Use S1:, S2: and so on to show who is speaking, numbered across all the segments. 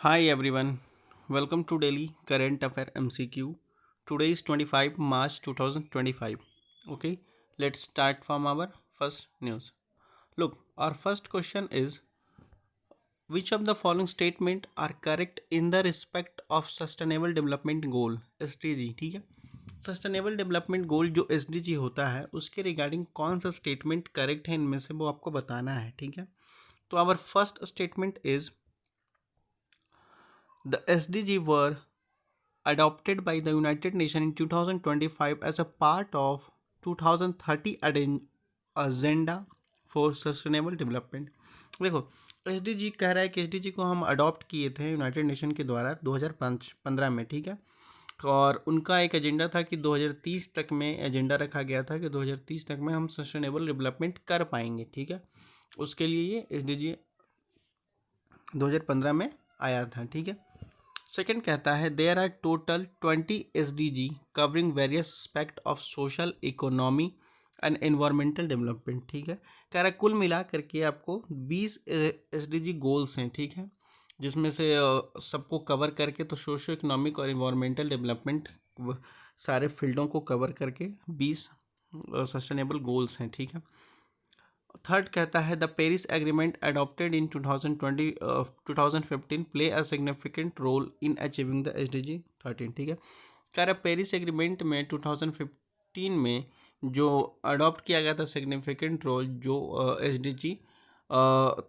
S1: Hi everyone, welcome to Daily Current Affair MCQ. Today is 25 March 2025. Okay, let's start from our first news. Look, our first question is which of the following statement are correct in the respect of Sustainable Development Goal SDG? ठीक है, sustainable development goal जो SDG होता है उसके regarding कौन सा statement correct है इनमें से वो आपको बताना है. ठीक है, तो our first statement is the SDG were adopted by the United Nations in 2025 as a part of 2030 agenda for sustainable development. देखो, SDG कह रहा है कि SDG को हम अडॉप्ट किए थे यूनाइटेड नेशन के द्वारा 2015 में. ठीक है, और उनका एक एजेंडा था कि 2030 तक में एजेंडा रखा गया था कि 2030 तक में हम सस्टेनेबल डेवलपमेंट कर पाएंगे. ठीक है, उसके लिए ये SDG 2015 में आया था. ठीक है, सेकेंड कहता है there are total 20 SDG covering various aspect of social economy and environmental development. ठीक है, कह रहा है कुल मिला करके आपको 20 SDG गोल्स हैं. ठीक है, जिसमें से सबको कवर करके तो सोशो इकोनॉमिक और एनवायरमेंटल डेवलपमेंट सारे फील्डों को कवर करके 20 सस्टेनेबल गोल्स हैं. ठीक है, थर्ड कहता है the Paris agreement adopted in 2015 play a significant role in achieving the SDG 13. ठीक है, कह रहा पेरिस एग्रीमेंट में 2015 में जो अडॉप्ट किया गया था सिग्निफिकेंट रोल जो SDG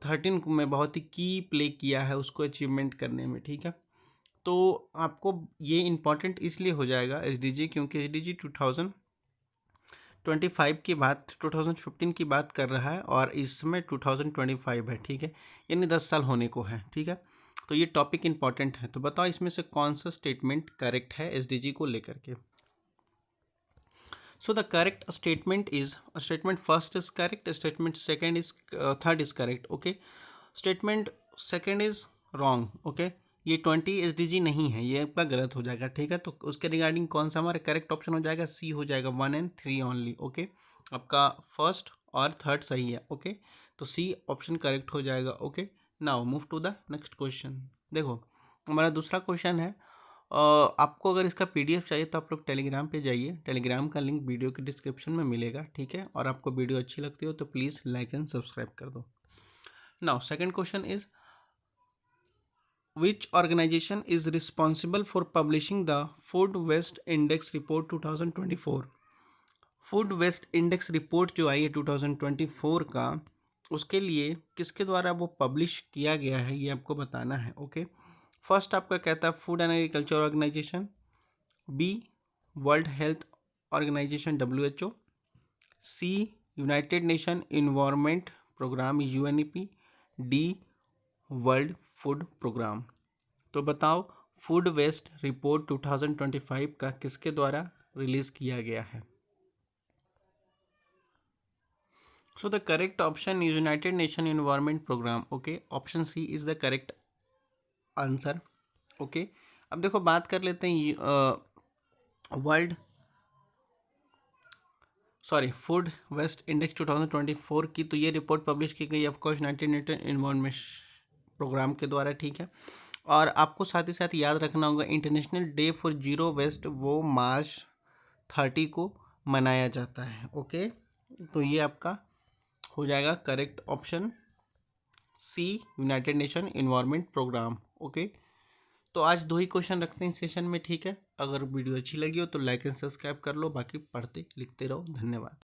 S1: 13 में बहुत ही की प्ले किया है उसको अचीवमेंट करने में. ठीक है, तो आपको ये इम्पॉर्टेंट इसलिए हो जाएगा SDG क्योंकि SDG 2025 की बात 2015 की बात कर रहा है और इस समय 2025 है. ठीक है, यानी 10 साल होने को है. ठीक है, तो ये टॉपिक इंपॉर्टेंट है. तो बताओ इसमें से कौन सा स्टेटमेंट करेक्ट है SDG को लेकर के. सो the correct statement is statement first is correct, statement second is third is correct. Okay, statement second is wrong. Okay, ये 20 SDG नहीं है, ये आपका गलत हो जाएगा. ठीक है, तो उसके रिगार्डिंग कौन सा हमारा करेक्ट ऑप्शन हो जाएगा? सी हो जाएगा, 1 and 3 ओनली. ओके, आपका फर्स्ट और थर्ड सही है. ओके, तो सी ऑप्शन करेक्ट हो जाएगा. Okay, now move to the next question. देखो, हमारा दूसरा क्वेश्चन है आपको अगर इसका PDF चाहिए तो आप लोग टेलीग्राम पे जाइए. टेलीग्राम का लिंक वीडियो के डिस्क्रिप्शन में मिलेगा. ठीक है, और आपको वीडियो अच्छी लगती हो तो प्लीज़ लाइक एंड सब्सक्राइब कर दो. Now second question is which organization is responsible for publishing the food waste index report 2024. Food waste index report जो आई है 2024 का, उसके लिए किसके द्वारा वो पब्लिश किया गया है ये आपको बताना है. ओके, फर्स्ट आपका कहता है food and agriculture organization, B world health organization WHO, C United Nation environment programme UNEP, D world food programme. तो बताओ फूड वेस्ट रिपोर्ट 2025 का किसके द्वारा रिलीज किया गया है? So the correct option is United Nation environment programme. Okay, option C is the correct answer. Okay, अब देखो बात कर लेते हैं फूड वेस्ट इंडेक्स 2024 की. तो ये रिपोर्ट पब्लिश की गई of course United Nation environment programme के द्वारा. ठीक है, और आपको साथ ही साथ याद रखना होगा international day for zero waste वो मार्च 30 को मनाया जाता है. ओके, तो ये आपका हो जाएगा correct option C United Nation environment programme. Okay, तो आज 2 ही क्वेश्चन रखते हैं सेशन में. ठीक है, अगर वीडियो अच्छी लगी हो तो लाइक एंड सब्सक्राइब कर लो, बाकी पढ़ते लिखते रहो. धन्यवाद.